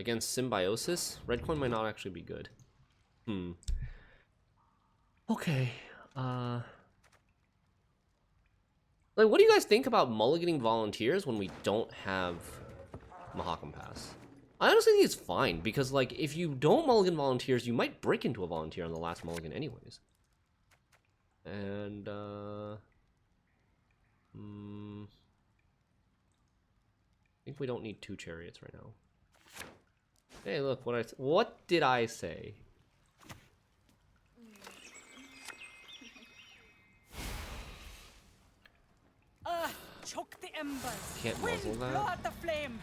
Against Symbiosis? Red coin might not actually be good. Okay. Like, what do you guys think about mulliganing volunteers when we don't have Mahakam Pass? I honestly think it's fine, because, like, if you don't mulligan volunteers, you might break into a volunteer on the last mulligan anyways. And, I think we don't need 2 chariots right now. Hey, look, what did I say? Choke the embers. Can't muzzle that. Blow out the flame.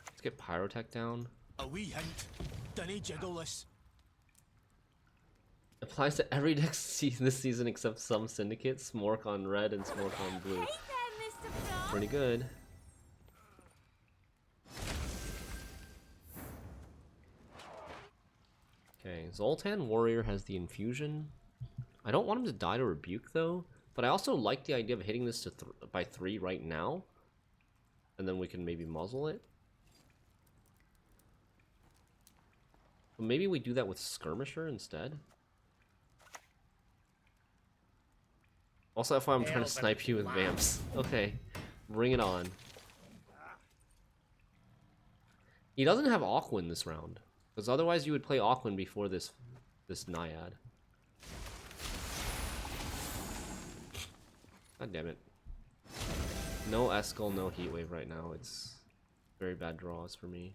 Let's get Pyrotech down. A wee hint. Dinny jiggle this. Applies to every deck this season except some syndicates. Smork on red and Smork on blue. Hey there, Mr. Frost. Pretty good. Okay, Zoltan Warrior has the infusion. I don't want him to die to Rebuke though, but I also like the idea of hitting this to by 3 right now, and then we can maybe muzzle it. But maybe we do that with Skirmisher instead. Also, that's why I'm trying to snipe you with Vamps. Okay, bring it on. He doesn't have Aquin this round, because otherwise you would play Aquin before this Naiad. God damn it. No Eskel, no Heatwave right now. It's very bad draws for me.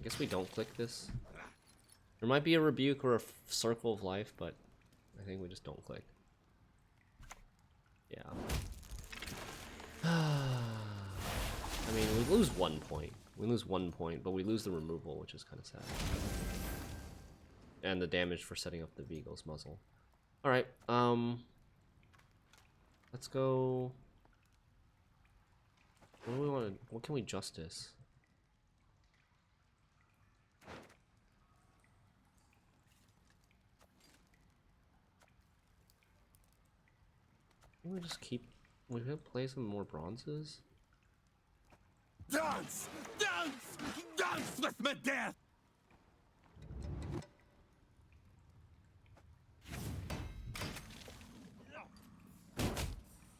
I guess we don't click this. There might be a Rebuke or a Circle of Life, but I think we just don't click. Yeah. I mean, we lose 1 point. We lose 1 point, but we lose the removal, which is kind of sad. And the damage for setting up the Beagle's muzzle. Alright, let's go... What do we want to... What can we justice? Can we just keep... We could play some more bronzes? Dance! Dance! Dance with my death!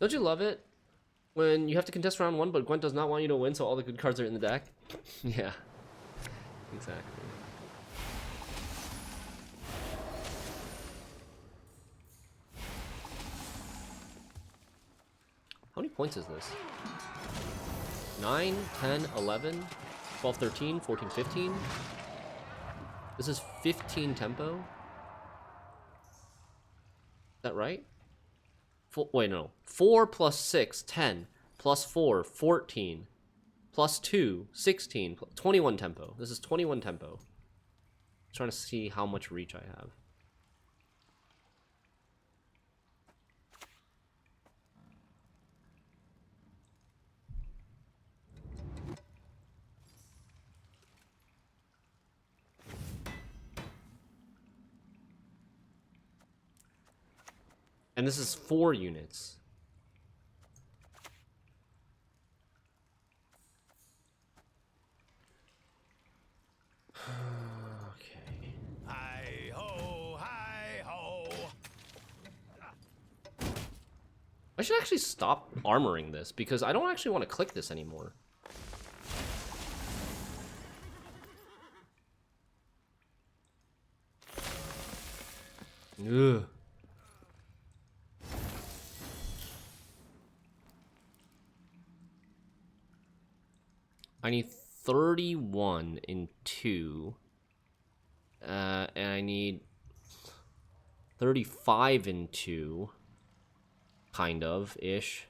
Don't you love it? When you have to contest round 1, but Gwent does not want you to win, so all the good cards are in the deck? Yeah. Exactly. How many points is this? 9, 10, 11, 12, 13, 14, 15. This is 15 tempo. Is that right? Wait, no. 4 plus 6, 10. Plus 4, 14. Plus 2, 16. 21 tempo. This is 21 tempo. I'm trying to see how much reach I have. And this is 4 units. Okay. Hi ho, hi ho. I should actually stop armoring this because I don't actually want to click this anymore. Ugh. I need 31 in 2. And I need 35 in 2. Kind of, ish.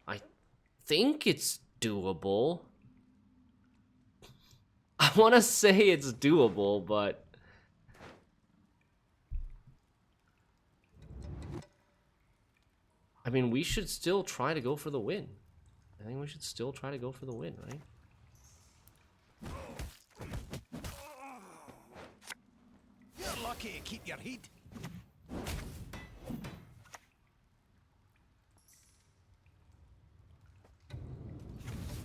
I think it's doable. I want to say it's doable, but... I mean, we should still try to go for the win. I think we should still try to go for the win, right? okay, keep your heat.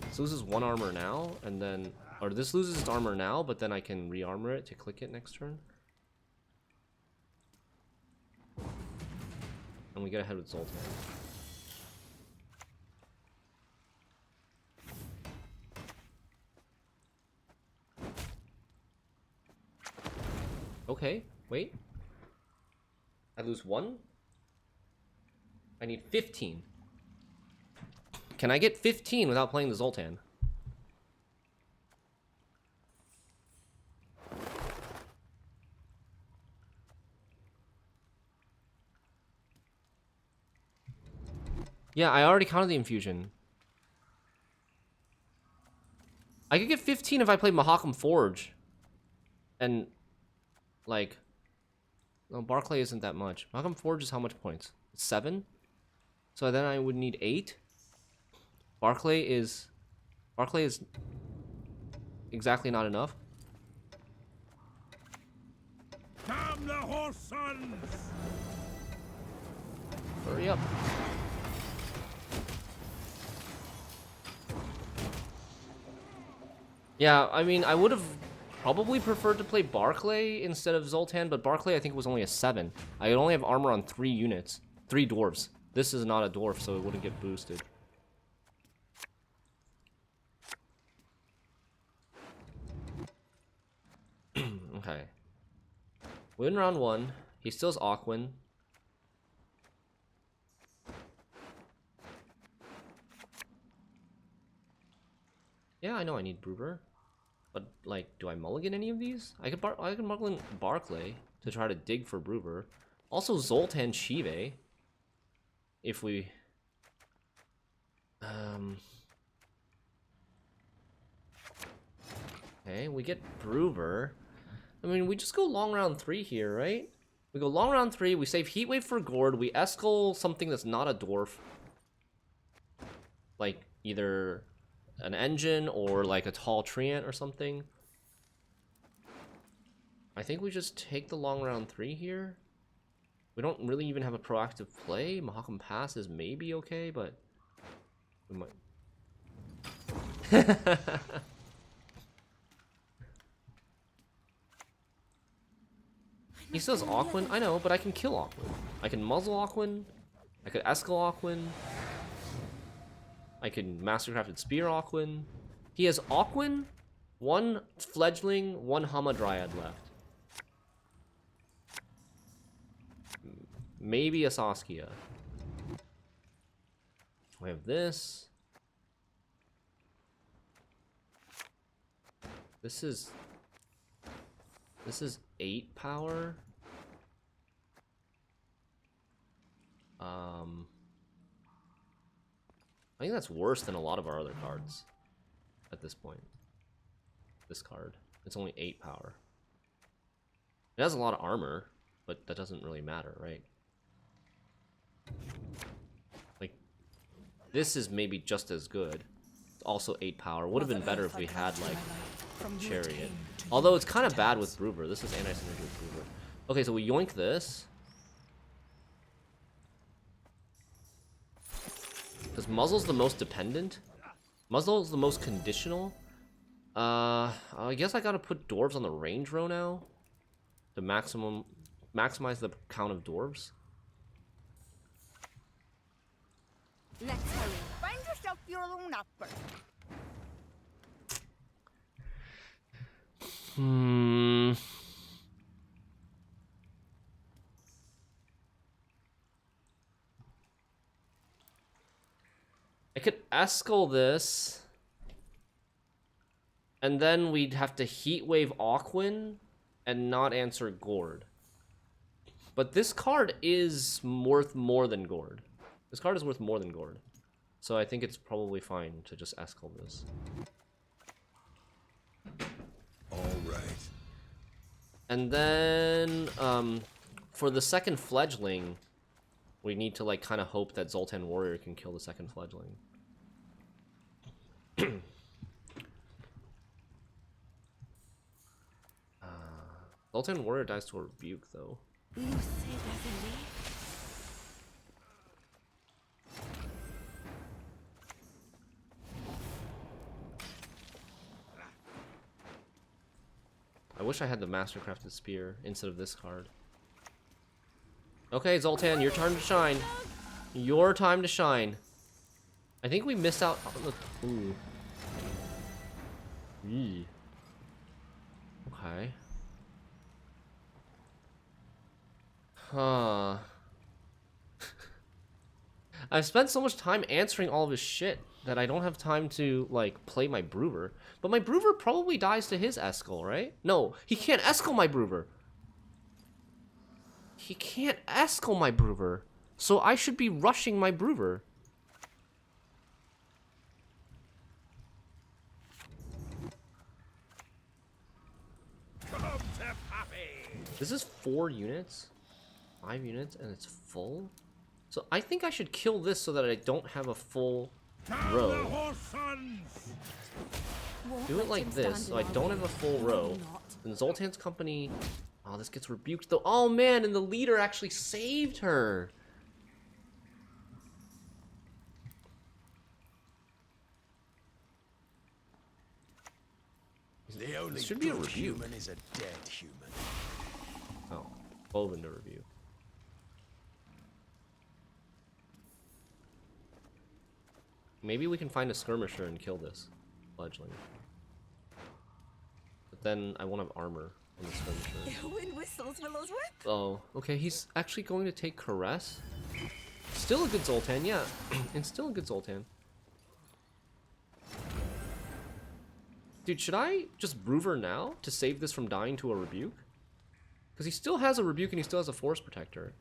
This loses 1 armor now, and then... Or this loses its armor now, but then I can re-armor it to click it next turn. And we get ahead with Zoltan. Okay, wait. I lose 1? I need 15. Can I get 15 without playing the Zoltan? Yeah, I already counted the infusion. I could get 15 if I played Mahakam Forge. And, like... No, Barclay isn't that much. Mahakam Forge is how much points? 7? So then I would need 8. Barclay is exactly not enough. Damn the horse sons! Hurry up. Yeah, I mean, I would have probably preferred to play Barclay instead of Zoltan, but Barclay I think was only a 7. I could only have armor on 3 units. 3 dwarves. This is not a dwarf, so it wouldn't get boosted. Okay. Win round 1. He still has Aquin. Yeah, I know I need Bruber. But, like, do I mulligan any of these? I could mulligan Barclay to try to dig for Bruber. Also Zoltan Shive. If we... Okay, we get Bruber. I mean, we just go long round 3 here, right? We go long round 3, we save Heatwave for Gord, we escal something that's not a dwarf. Like, either an engine or like a tall treant or something. I think we just take the long round 3 here. We don't really even have a proactive play. Mahakam Pass is maybe okay, but we might. He says Aquin. I know, but I can kill Aquin. I can muzzle Aquin. I could escal Aquin. I can Mastercrafted Spear Aquin. He has Aquin, 1 Fledgling, 1 Hamadryad left. Maybe a Saskia. We have this. This is 8 power. I think that's worse than a lot of our other cards at this point. This card. It's only 8 power. It has a lot of armor, but that doesn't really matter, right? Like, this is maybe just as good. It's also 8 power. Would have been better if we had, like, Chariot. Although it's kind of bad with Bruber. This is anti-synergy with Bruber. Okay, so we yoink this. Because Muzzle's the most dependent. Muzzle's the most conditional. I guess I gotta put Dwarves on the range row now. To maximize the count of Dwarves. Let's hurry. Find yourself your own upper. I could escal this. And then we'd have to Heatwave Aquin and not answer Gord. But this card is worth more than Gord. This card is worth more than Gord. So I think it's probably fine to just escal this. Alright. And then, for the second Fledgling, we need to, like, kind of hope that Zoltan Warrior can kill the second Fledgling. Zoltan Warrior dies to a rebuke, though. I wish I had the Mastercrafted Spear instead of this card. Okay, Zoltan, your time to shine. Your time to shine. I think we missed out on the... Ooh. Eee. Okay. Huh. I've spent so much time answering all of his shit that I don't have time to, like, play my Brewer. But my Brewer probably dies to his Eskel, right? No, he can't Eskel my Brewer. He can't Eskel my Brewer. So I should be rushing my Brewer. This is 4 units, 5 units, and it's full. So I think I should kill this so that I don't have a full row. Do it like this, so I don't have a full row. Then Zoltan's company... Oh, this gets rebuked though. Oh man, and the leader actually saved her. The only This should be a good rebuke. human is a dead human. Oh, Oven to review. Maybe we can find a skirmisher and kill this fledgling. But then I won't have armor on the skirmisher. Wind whistles, willows whip. Oh, okay, he's actually going to take Caress. Still a good Zoltan, yeah. And still a good Zoltan. Dude, should I just Brewer now to save this from dying to a Rebuke? Because he still has a Rebuke and he still has a Force Protector.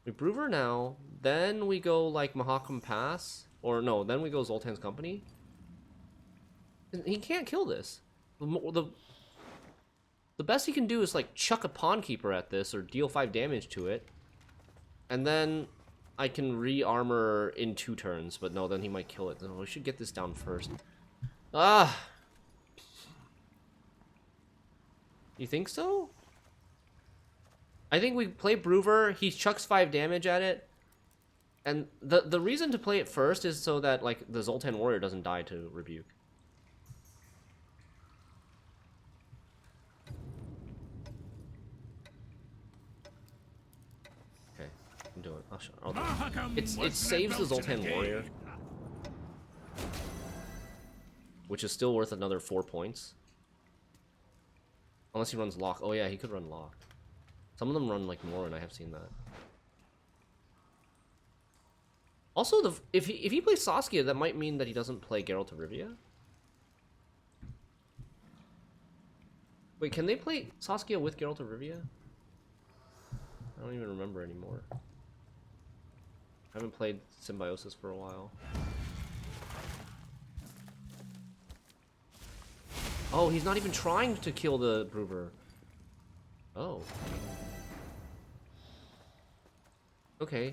We Brewer now, then we go like Mahakam Pass. Or no, then we go Zoltan's Company. He can't kill this. The best he can do is like chuck a Pawn Keeper at this or deal 5 damage to it. And then I can re-armor in 2 turns, but no, then he might kill it. So we should get this down first. Ah! You think so? I think we play Brewer, he chucks 5 damage at it. And the reason to play it first is so that like the Zoltan Warrior doesn't die to Rebuke. Okay, I'm doing it. I'll do it. It saves the Zoltan Warrior. Which is still worth another 4 points. Unless he runs Lock. Oh yeah, he could run Lock. Some of them run like more, and I have seen that. Also, if he plays Saskia, that might mean that he doesn't play Geralt of Rivia. Wait, can they play Saskia with Geralt of Rivia? I don't even remember anymore. I haven't played Symbiosis for a while. Oh, he's not even trying to kill the Brewer. Oh. Okay.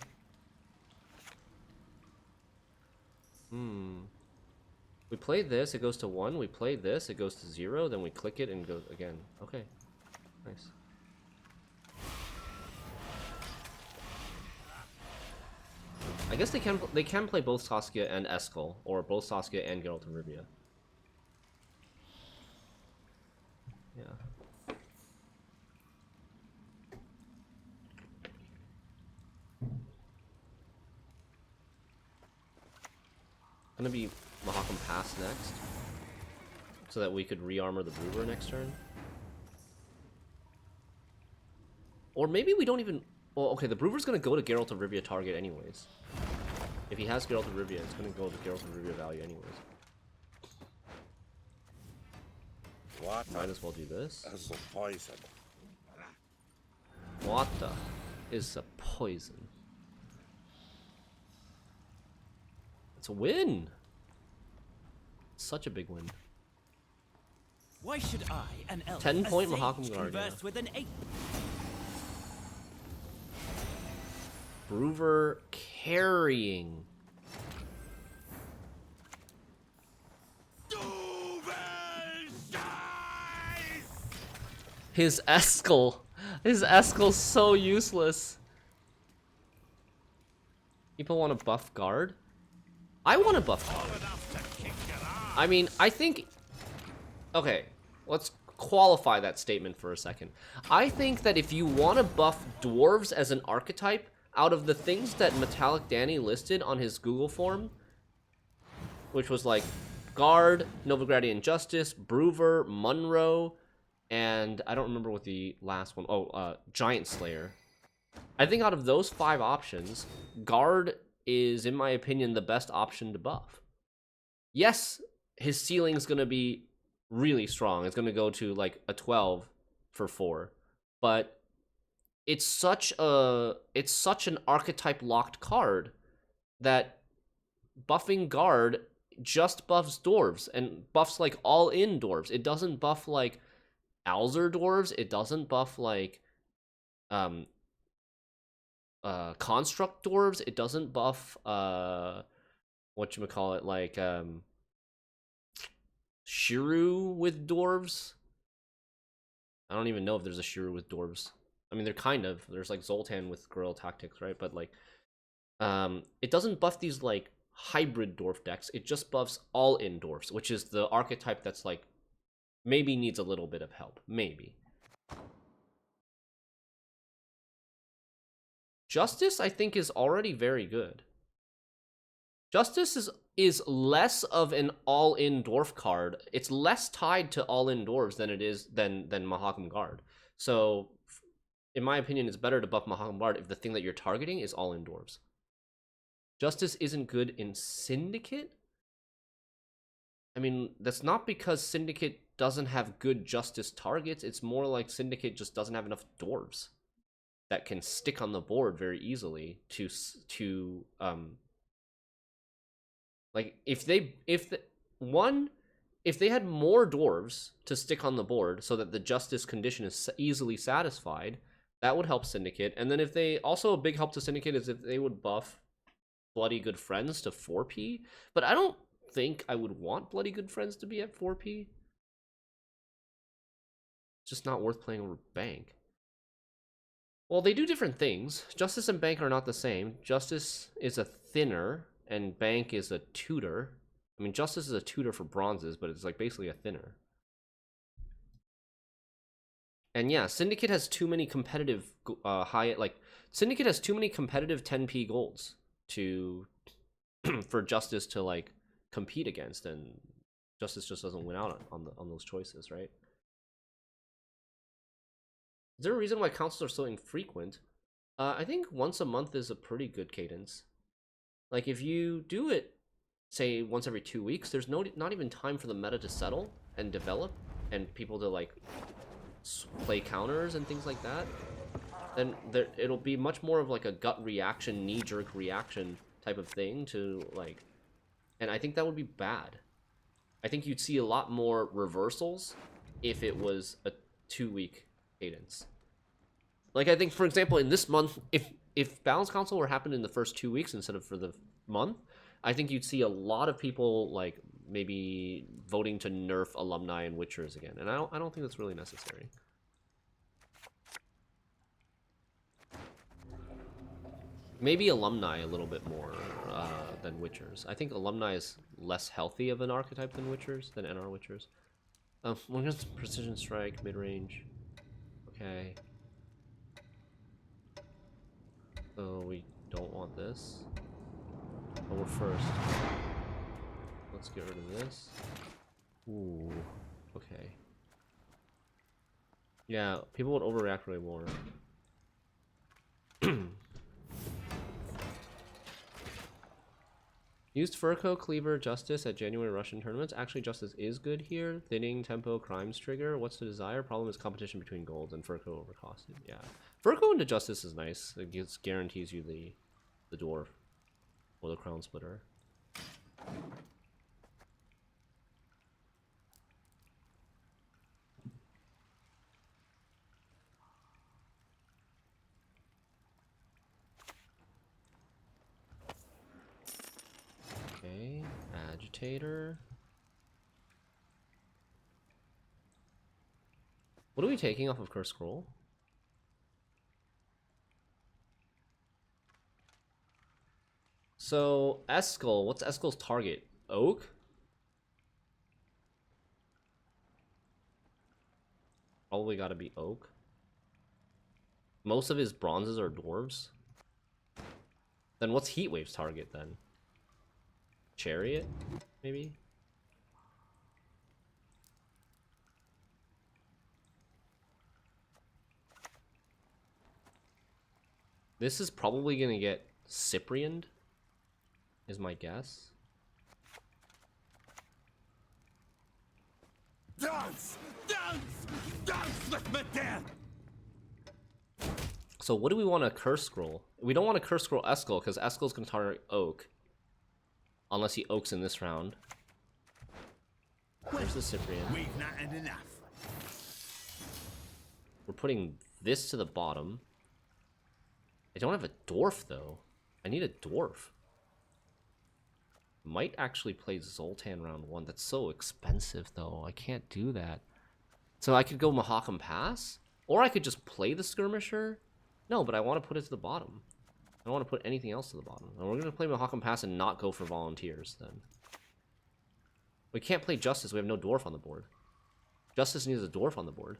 We played this, it goes to 1. We played this, it goes to 0. Then we click it and goes again. Okay. Nice. I guess they can play both Saskia and Eskel, or both Saskia and Geralt of Rivia. Yeah. Gonna be Mahakam Pass next, so that we could re-armor the Brewer next turn. Or maybe we don't even... Well, okay, the Brewer's gonna go to Geralt of Rivia target anyways. If he has Geralt of Rivia, it's gonna go to Geralt of Rivia value anyways. Might as well do this. As a poison. Water is a poison. It's a win. Such a big win. Why should I, an elf, 10-point a sage, Mahakam Guard, converse yeah. with an ape? Brewer carrying. His Eskel. His Eskel's so useless. People want to buff guard? I want to buff guard. I mean, I think... Okay, let's qualify that statement for a second. I think that if you want to buff dwarves as an archetype, out of the things that Metallic Danny listed on his Google form, which was like Guard, Novigradian Justice, Bruver, Munro, and I don't remember what the last one... Oh, Giant Slayer. I think out of those 5 options, Guard is, in my opinion, the best option to buff. Yes, his ceiling's going to be really strong. It's going to go to like a 12 for 4. But it's such an archetype locked card that buffing Guard just buffs dwarves and buffs like all in dwarves. It doesn't buff like Alzer dwarves. It doesn't buff like construct dwarves. It doesn't buff whatchamacallit, like Shiru with dwarves. I don't even know if there's a Shiru with dwarves. I mean, they're kind of. There's like Zoltan with Guerrilla Tactics, right? But like it doesn't buff these like hybrid dwarf decks. It just buffs all in dwarfs, which is the archetype that's like maybe needs a little bit of help. Maybe. Justice, I think, is already very good. Justice is less of an all-in dwarf card. It's less tied to all-in dwarves than it is than Mahakam Guard. So, in my opinion, it's better to buff Mahakam Guard if the thing that you're targeting is all-in dwarves. Justice isn't good in Syndicate. I mean, that's not because Syndicate doesn't have good Justice targets. It's more like Syndicate just doesn't have enough dwarves that can stick on the board very easily to like if they had more dwarves to stick on the board so that the Justice condition is easily satisfied, that would help Syndicate. And then if they also, a big help to Syndicate is if they would buff Bloody Good Friends to 4p, but I don't think I would want Bloody Good Friends to be at 4p. It's just not worth playing over Bank. Well, they do different things. Justice and Bank are not the same. Justice is a thinner, and Bank is a tutor. I mean, Justice is a tutor for bronzes, but it's like basically a thinner. And yeah, Syndicate has too many competitive Syndicate has too many competitive 10p golds to for Justice to like compete against, and Justice just doesn't win out on those choices, right? Is there a reason why councils are so infrequent? I think once a month is a pretty good cadence. Like if you do it, say once every 2 weeks, there's not even time for the meta to settle and develop, and people to like play counters and things like that. Then it'll be much more of like a gut reaction, knee-jerk reaction type of thing to like, and I think that would be bad. I think you'd see a lot more reversals if it was a 2-week cadence. Like I think, for example, in this month, if Balance Console were happened in the first 2 weeks instead of for the month, I think you'd see a lot of people like maybe voting to nerf Alumni and Witchers again, and I don't think that's really necessary. Maybe Alumni a little bit more than Witchers. I think Alumni is less healthy of an archetype than Witchers, than NR Witchers. We're gonna Precision Strike, mid-range. Okay. So we don't want this. But we're first. Let's get rid of this. Ooh. Okay. Yeah, people would overreact way more. Used Furco, Cleaver, Justice at January Russian tournaments. Actually, Justice is good here. Thinning, Tempo, Crimes Trigger. What's the desire? Problem is competition between golds and Furco overcosted. Yeah. Furco into Justice is nice. It guarantees you the Dwarf. Or the Crown Splitter. Okay, Agitator. What are we taking off of Curse Scroll? So, Eskel, what's Eskel's target? Oak? Probably gotta be Oak. Most of his bronzes are Dwarves. Then what's Heatwave's target then? Chariot, maybe? This is probably gonna get Cyprian'd, is my guess. Dance! Dance! Dance with me, death! So what do we want to Curse Scroll? We don't want to Curse Scroll Eskel, because Eskel's gonna target Oak. Unless he Oaks in this round. There's the Cyprian. We've not had enough. We're putting this to the bottom. I don't have a Dwarf, though. I need a Dwarf. Might actually play Zoltan round 1. That's so expensive, though. I can't do that. So I could go Mahakam Pass? Or I could just play the Skirmisher? No, but I want to put it to the bottom. I don't want to put anything else to the bottom. And we're going to play Mahakam Pass and not go for Volunteers, then. We can't play Justice. We have no Dwarf on the board. Justice needs a Dwarf on the board.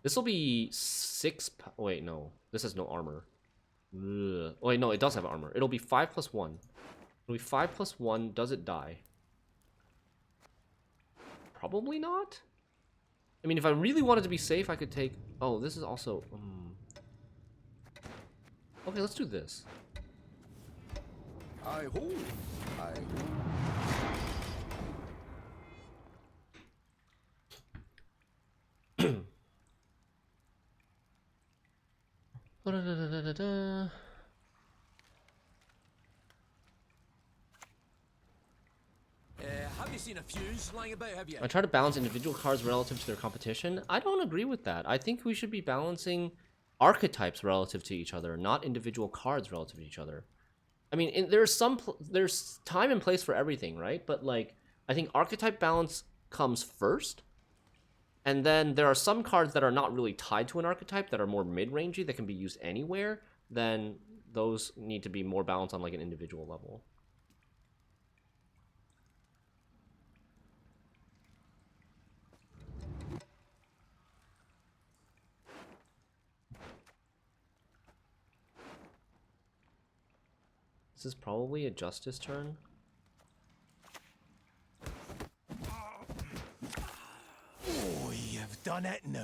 This will be 6... Wait, no. This has no armor. Ugh. Wait, no, it does have armor. It'll be 5 plus 1. It'll be 5 plus 1. Does it die? Probably not. I mean, if I really wanted to be safe, I could take... Oh, this is also... Okay, let's do this. Hi-ho! Hi-ho! Have you seen a fuse lying about, have you? I try to balance individual cards relative to their competition. I don't agree with that. I think we should be balancing archetypes relative to each other, not individual cards relative to each other. I mean, there's time and place for everything, right? But like, I think archetype balance comes first, and then there are some cards that are not really tied to an archetype that are more mid-rangey that can be used anywhere. Then those need to be more balanced on like an individual level. This is probably a Justice turn. Oh, you've done it now.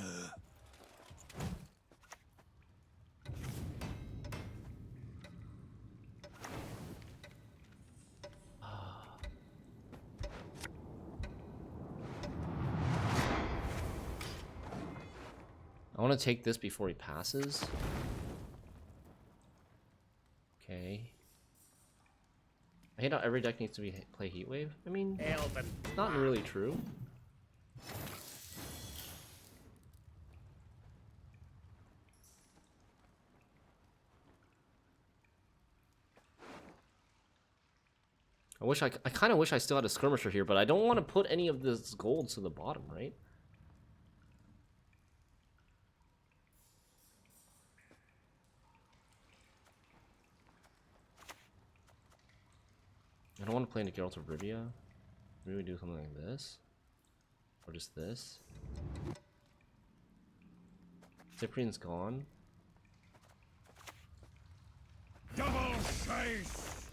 I want to take this before he passes. Okay. I hate how every deck needs to be play Heatwave. I mean, it's not really true. I kind of wish I still had a Skirmisher here, but I don't want to put any of this gold to the bottom, right? I don't want to play into Geralt of Rivia. Maybe we do something like this. Or just this. Cyprian's gone. Double chase!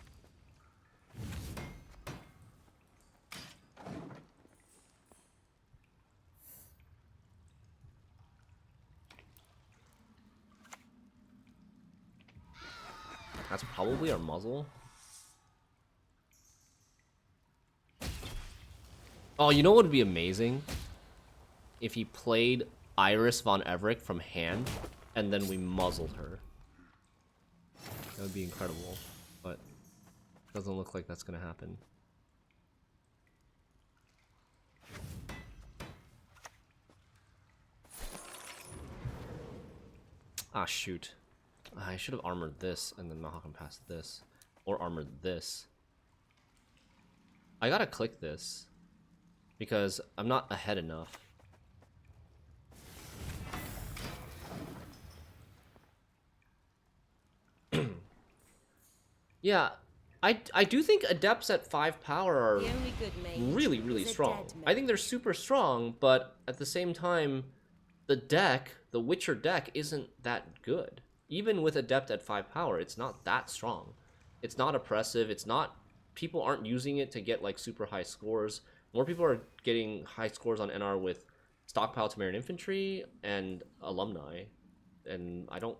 That's probably our muzzle. Oh, you know what would be amazing? If he played Iris von Everick from hand, and then we muzzled her. That would be incredible, but it doesn't look like that's gonna happen. Ah, shoot. I should have armored this, and then Mahakam passed this. Or armored this. I gotta click this because I'm not ahead enough. Yeah, I do think adepts at 5 power are The only good mage really is a strong. dead I think they're mage. super strong, but at the same time, the deck, the Witcher deck, isn't that good. Even with adept at 5 power, it's not that strong. It's not oppressive. It's not. People aren't using it to get like super high scores. More people are getting high scores on NR with stockpile Temerian infantry and alumni, and I don't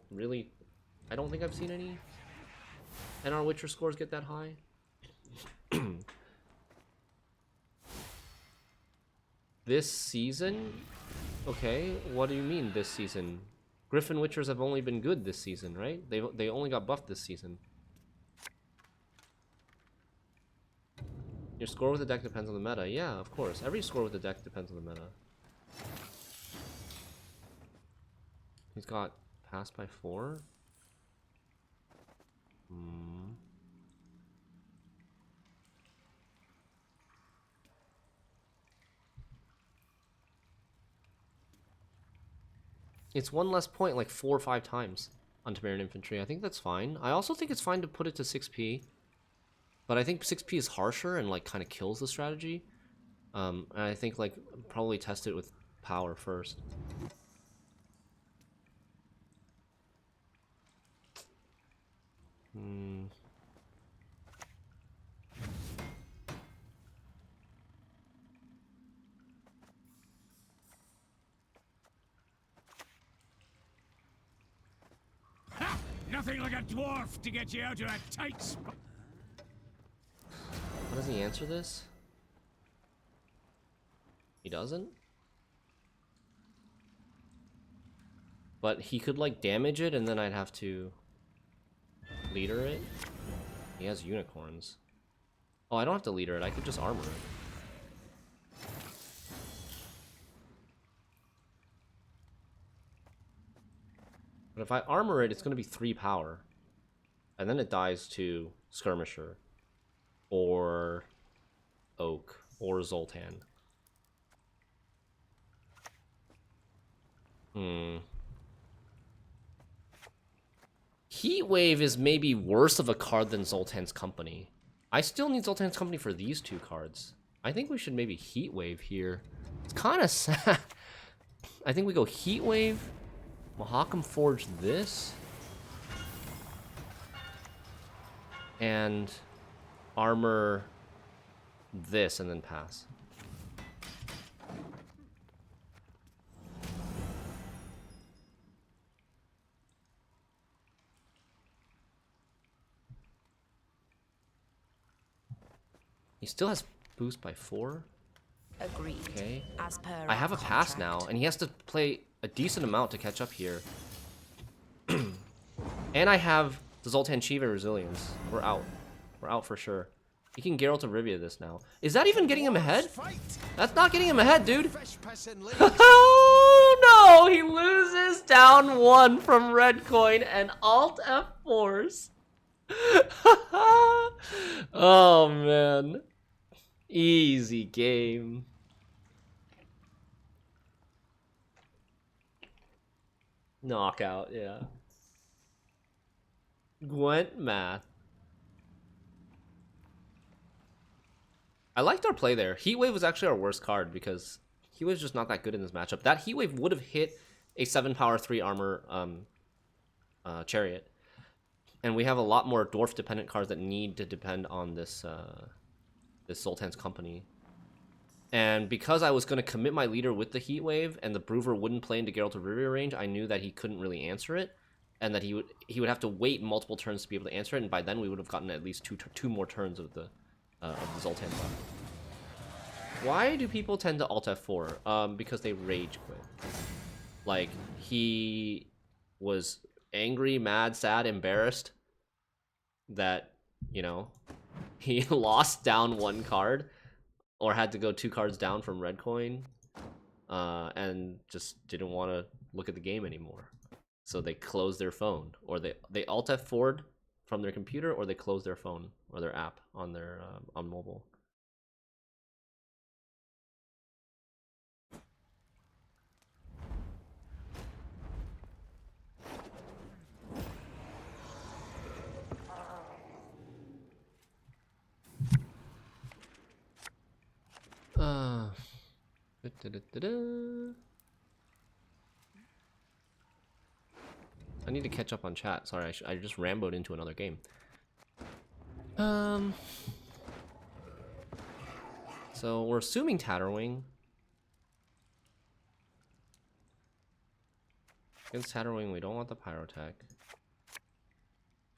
think I've seen any NR Witcher scores get that high. This season? Okay, what do you mean this season? Griffin Witchers have only been good this season, right? They only got buffed this season. Your score with the deck depends on the meta. Yeah, of course. Every score with the deck depends on the meta. He's got passed by 4. It's 1 less point like 4 or 5 times on Temerian infantry. I think that's fine. I also think it's fine to put it to 6p. But I think 6p is harsher and like kind of kills the strategy. And I think like probably test it with power first. Ha! Nothing like a dwarf to get you out of a tight spot. How does he answer this? He doesn't? But he could like damage it and then I'd have to leader it. He has unicorns. Oh, I don't have to leader it, I could just armor it. But if I armor it, it's gonna be 3 power. And then it dies to Skirmisher. Or Oak. Or Zoltan. Heatwave is maybe worse of a card than Zoltan's Company. I still need Zoltan's Company for these 2 cards. I think we should maybe Heatwave here. It's kind of sad. I think we go Heatwave, Mahakam Forge this, and armor this, and then pass. He still has boost by 4. Agreed. Okay. As per I have a our pass now, contract. and he has to play a decent amount to catch up here. And I have the Zoltan Chiva Resilience. We're out. We're out for sure. He can Geralt of Rivia this now. Is that even getting him ahead? That's not getting him ahead, dude. Oh no! He loses down 1 from red coin and Alt F4s. Oh man. Easy game. Knockout, yeah. Gwent math. I liked our play there. Heatwave was actually our worst card because he was just not that good in this matchup. That Heatwave would have hit a 7 power 3 armor chariot. And we have a lot more dwarf dependent cards that need to depend on this this Sultan's Company. And because I was going to commit my leader with the Heatwave and the Brewer wouldn't play into Geralt of Rivia range, I knew that he couldn't really answer it. And that he would have to wait multiple turns to be able to answer it, and by then we would have gotten at least two more turns of the Zoltan buff. Why do people tend to Alt F4? Because they rage quit. Like, he was angry, mad, sad, embarrassed that, you know, he lost down 1 card or had to go 2 cards down from red coin, and just didn't want to look at the game anymore. So they closed their phone, or they Alt F4'd from their computer, or they closed their phone or their app on their on mobile. Da-da-da-da. I need to catch up on chat. Sorry, I just ramboed into another game. So we're assuming Tatterwing. Against Tatterwing, we don't want the Pyrotech.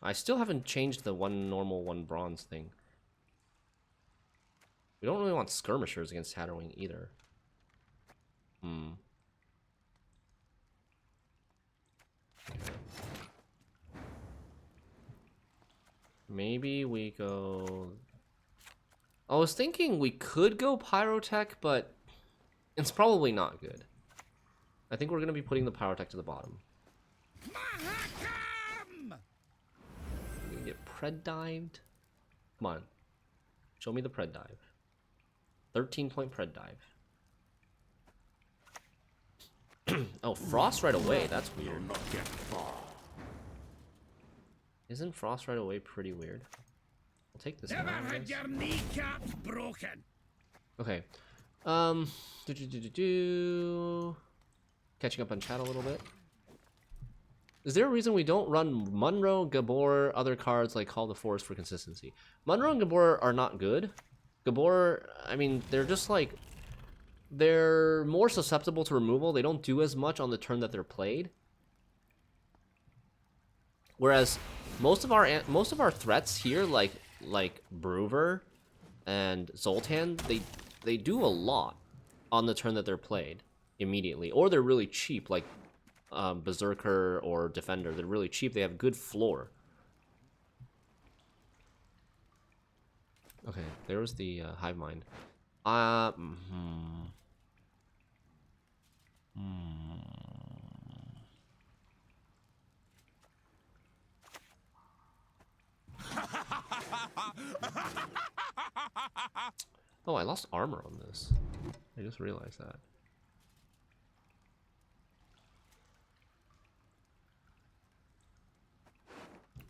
I still haven't changed the one normal, one bronze thing. We don't really want skirmishers against Tatterwing either. Maybe we go... I was thinking we could go Pyrotech, but it's probably not good. I think we're going to be putting the Pyrotech to the bottom. We can get Pred dived. Come on. Show me the Pred dive. 13-point Pred dive. Oh, Frost right away. That's weird. Isn't Frost right away pretty weird? I'll take this. Never had your kneecaps broken. Okay. Catching up on chat a little bit. Is there a reason we don't run Munro, Gabor, other cards like Call the Forest for consistency? Munro and Gabor are not good. Gabor, I mean, they're just like... They're more susceptible to removal. They don't do as much on the turn that they're played. Whereas most of our threats here, like Bruver and Zoltan, they do a lot on the turn that they're played immediately, or they're really cheap, like Berserker or Defender. They're really cheap. They have good floor. Okay, there was the Hive Mind. Oh, I lost armor on this. I just realized that.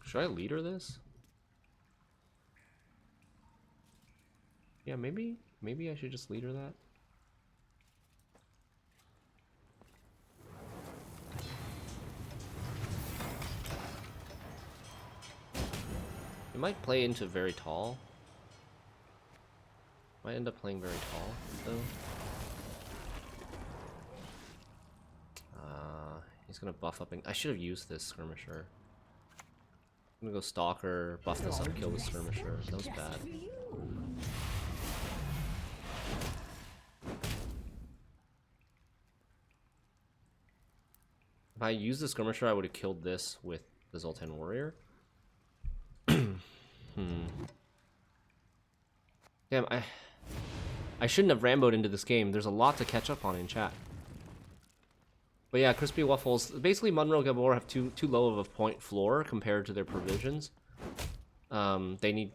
Should I leader this? Yeah, maybe I should just leader that. It might play into very tall. Might end up playing very tall, though. He's gonna buff up. I should have used this skirmisher. I'm gonna go Stalker, buff this up, kill the skirmisher. That was bad. If I used the skirmisher, I would have killed this with the Zoltan Warrior. Damn, I shouldn't have ramboed into this game. There's a lot to catch up on in chat. But yeah, Crispy Waffles. Basically, Munro and Gabor have too low of a point floor compared to their provisions. They need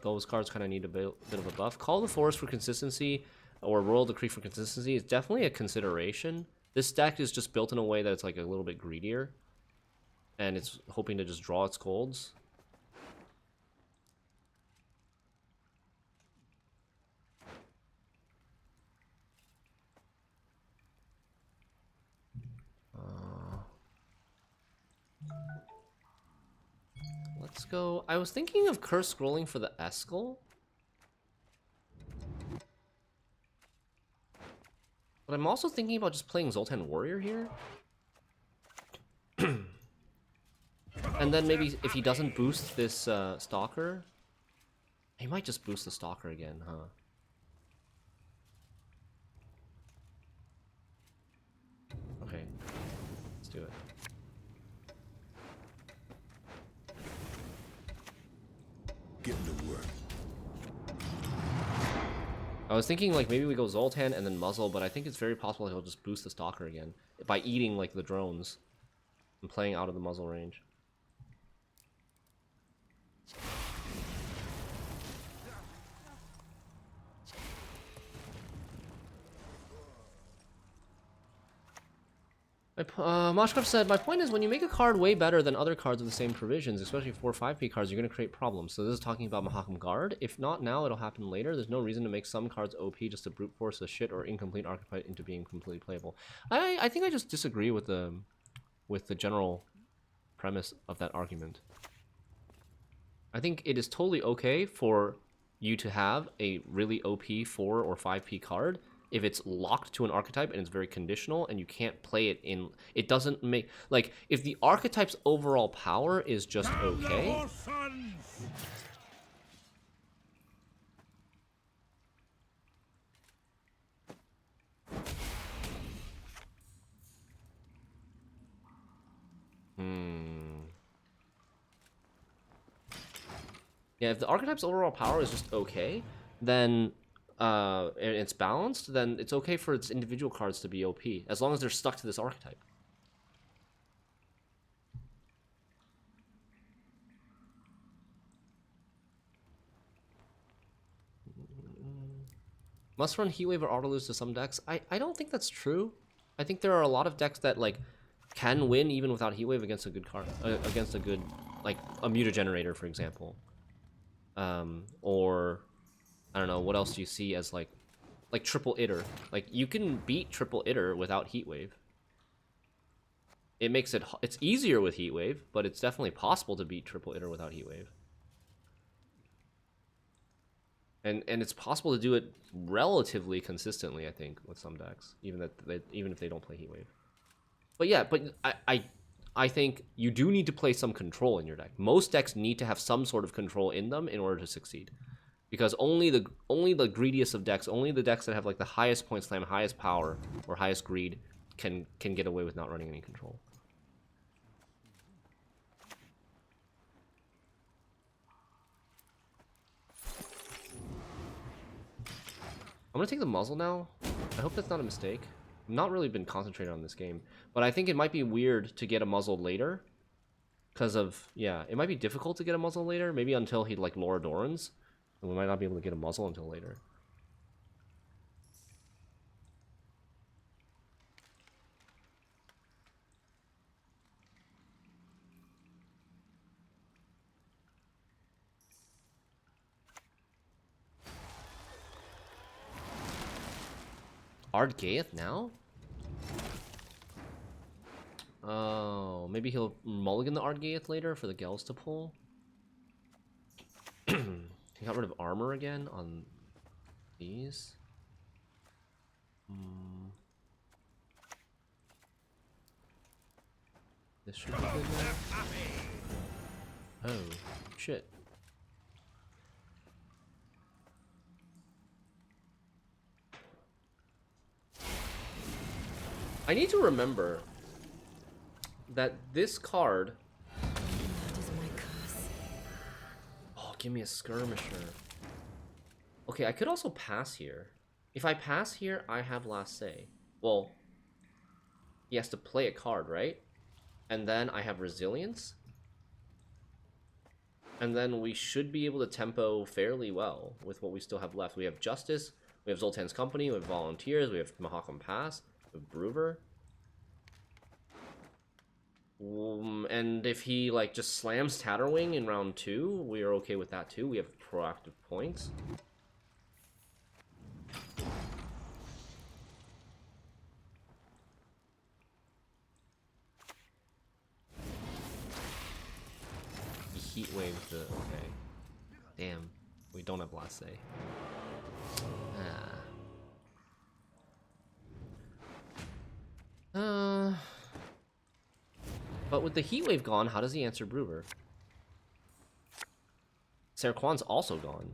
those cards kind of need a bit of a buff. Call the Forest for consistency, or Royal Decree for consistency is definitely a consideration. This deck is just built in a way that it's like a little bit greedier, and it's hoping to just draw its golds. Let's go. I was thinking of curse scrolling for the Eskel, but I'm also thinking about just playing Zoltan Warrior here. And then maybe if he doesn't boost this Stalker, he might just boost the Stalker again, huh? Okay, let's do it. Get to work. I was thinking like maybe we go Zoltan and then Muzzle, but I think it's very possible he'll just boost the Stalker again by eating like the drones and playing out of the muzzle range. Moshcraft said, my point is when you make a card way better than other cards with the same provisions, especially 4 or 5p cards, you're going to create problems. So this is talking about Mahakam Guard. If not now, it'll happen later. There's no reason to make some cards OP just to brute force a shit or incomplete archetype into being completely playable. I think I just disagree with the general premise of that argument. I think it is totally okay for you to have a really OP 4 or 5p card if it's locked to an archetype and it's very conditional and you can't play it in. It doesn't make, like, if the archetype's overall power is just okay. Yeah, if the archetype's overall power is just okay, then and it's balanced, then it's okay for its individual cards to be OP, as long as they're stuck to this archetype. Must run Heatwave or Autolose to some decks. I don't think that's true. I think there are a lot of decks that, like, can win even without Heatwave against a good card, against a good, like, a Mutagenerator, for example. Or I don't know, what else do you see as like triple Itter? Like, you can beat triple Itter without Heatwave. It makes it's easier with Heatwave, but it's definitely possible to beat triple Itter without Heatwave. And it's possible to do it relatively consistently, I think, with some decks, even if they don't play Heatwave. But yeah, but I think you do need to play some control in your deck. Most decks need to have some sort of control in them in order to succeed. Because only the greediest of decks, only the decks that have like the highest point slam, highest power, or highest greed can get away with not running any control. I'm gonna take the muzzle now. I hope that's not a mistake. I've not really been concentrated on this game, but I think it might be weird to get a muzzle later. Because of, yeah, it might be difficult to get a muzzle later, maybe until he like Laura Doran's. And we might not be able to get a muzzle until later. Ard Gaeth now? Oh, maybe he'll mulligan the Ard Gaeth later for the Gels to pull. He got rid of armor again on these. This should be good now. Oh, shit. I need to remember that this card... Oh, give me a skirmisher. Okay, I could also pass here. If I pass here, I have last say. Well, he has to play a card, right? And then I have resilience. And then we should be able to tempo fairly well with what we still have left. We have Justice, we have Zoltan's Company, we have Volunteers, we have Mahakam Pass, we have Brewer. And if he like just slams Tatterwing in round 2, we are okay with that too. We have proactive points. Heat wave the okay. Damn, we don't have last say. But with the heat wave gone, how does he answer Brewer? Serquan's also gone.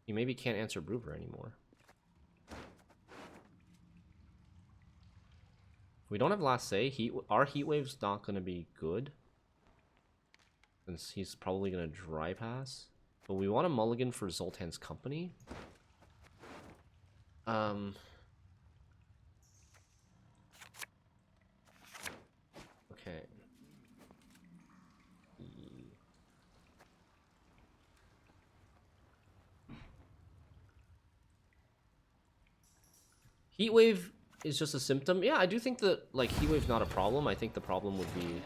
He maybe can't answer Brewer anymore. We don't have last say. Our heat wave's not gonna be good, since he's probably gonna dry pass. But we want a mulligan for Zoltan's Company. Okay. Heatwave is just a symptom. Yeah, I do think that like heat wave's not a problem. I think the problem would be,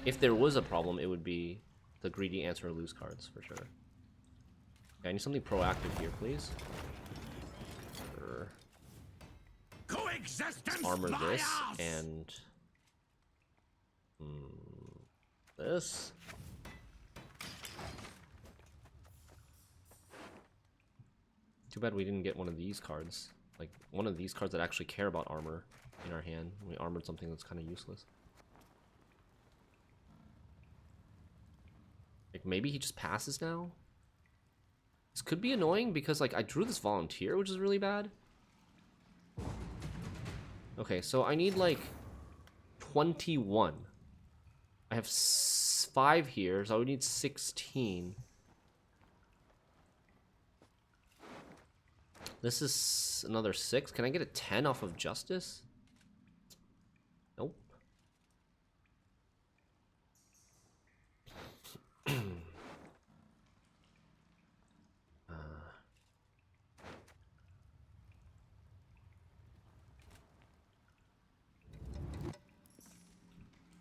if there was a problem, it would be the greedy answer or lose cards for sure. Okay, I need something proactive here, please. Sure. Coexistence Armor this bias! and this. Too bad we didn't get one of these cards. Like one of these cards that actually care about armor in our hand. We armored something that's kind of useless. Like maybe he just passes now? This could be annoying because like I drew this volunteer, which is really bad. Okay, so I need like 21. I have 5 here, so I would need 16. This is another 6. Can I get a 10 off of Justice? Nope.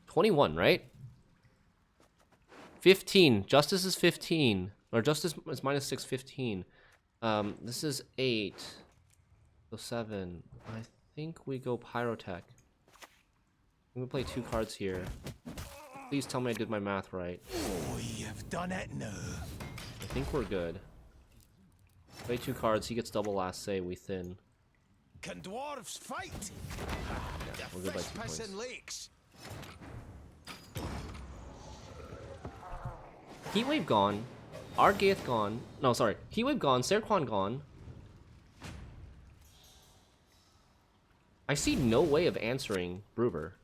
21, right? 15. Justice is 15. Or Justice is minus 6, 15. This is 8. So 7. I think we go Pyrotech. I'm gonna play 2 cards here. Please tell me I did my math right. Oh, you've done it now. I think we're good. Play 2 cards, he gets double last say, we thin. Can dwarves fight? Yeah, we're good by 2 points. Pissing lakes. Heatwave gone. Ardgaith gone. No, sorry. Heatwave gone. Serquan gone. I see no way of answering Bruber.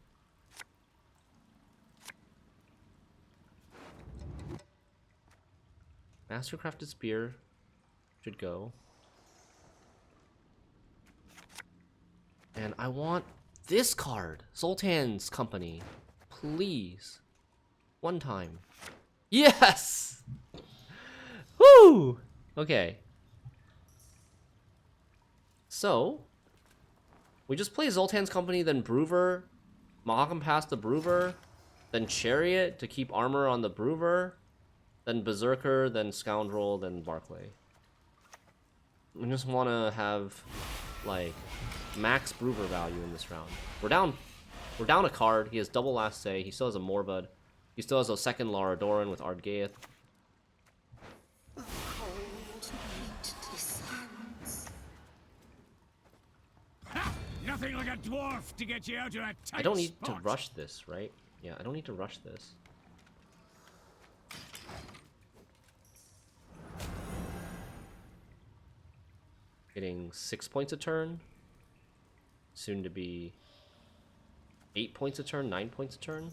Mastercrafted Spear should go. And I want this card. Zoltan's Company. Please. One time. Yes! Woo! Okay. So, we just play Zoltan's Company, then Bruver, Mahakam Pass the Bruver, then Chariot to keep armor on the Bruver, then Berserker, then Scoundrel, then Barclay. We just want to have, like, max Bruver value in this round. We're down a card. He has double last say. He still has a Morbud. He still has a second Lara Doran with Ardgaith. Nothing like a dwarf to get you out of a tight I don't need spot. to rush this, right? Yeah, I don't need to rush this. Getting 6 points a turn. Soon to be 8 points a turn, 9 points a turn.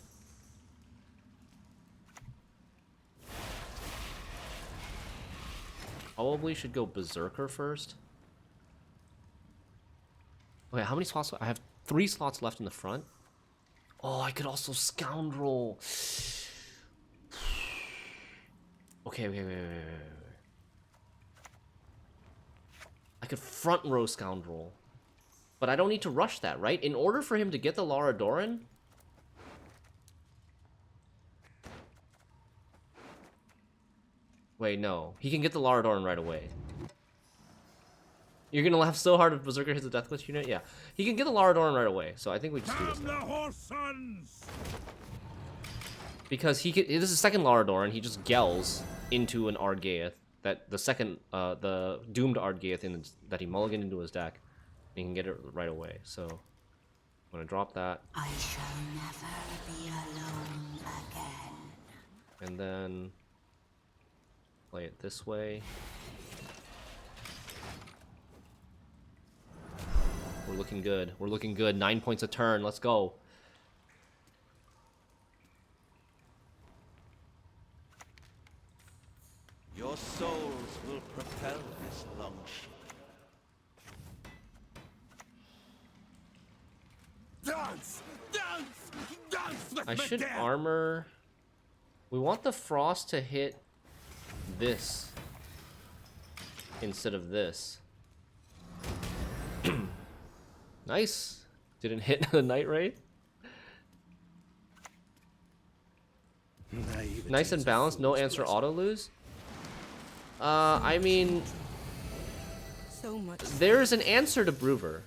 Probably should go Berserker first. Okay, how many slots? I have 3 slots left in the front. Oh, I could also Scoundrel. Okay, wait. I could front row Scoundrel. But I don't need to rush that, right? In order for him to get the Lara Doran... Wait, no. He can get the Lara Doran right away. You're gonna laugh so hard if Berserker hits a Deathwish unit? Yeah. He can get the Lara Doran right away, so I think we just do this Damn the now. horse sons! Because he can, this is second Lara Doran, he just Gells into an Ardgaith. That the second, the doomed Ardgaith that he mulliganed into his deck. And he can get it right away, so... I'm gonna drop that. I shall never be alone again. And then... play it this way. We're looking good. We're looking good. 9 points a turn. Let's go. Your souls will propel this longship. Dance! Dance! Dance with I me, should dear! armor... We want the Frost to hit this instead of this. Nice. Didn't hit the Night Raid. Nice and balanced. No answer auto lose. I mean, So much. there's an answer to Broover.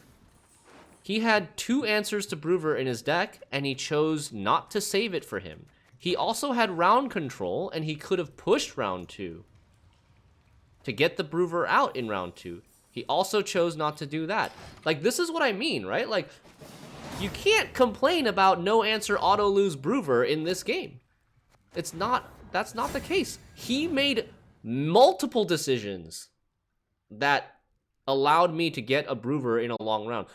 He had 2 answers to Broover in his deck, and he chose not to save it for him. He also had round control, and he could have pushed round 2 to get the Broover out in round 2. He also chose not to do that. Like, this is what I mean, right? Like, you can't complain about no answer auto lose Broover in this game. It's not, that's not the case. He made multiple decisions that allowed me to get a Broover in a long round.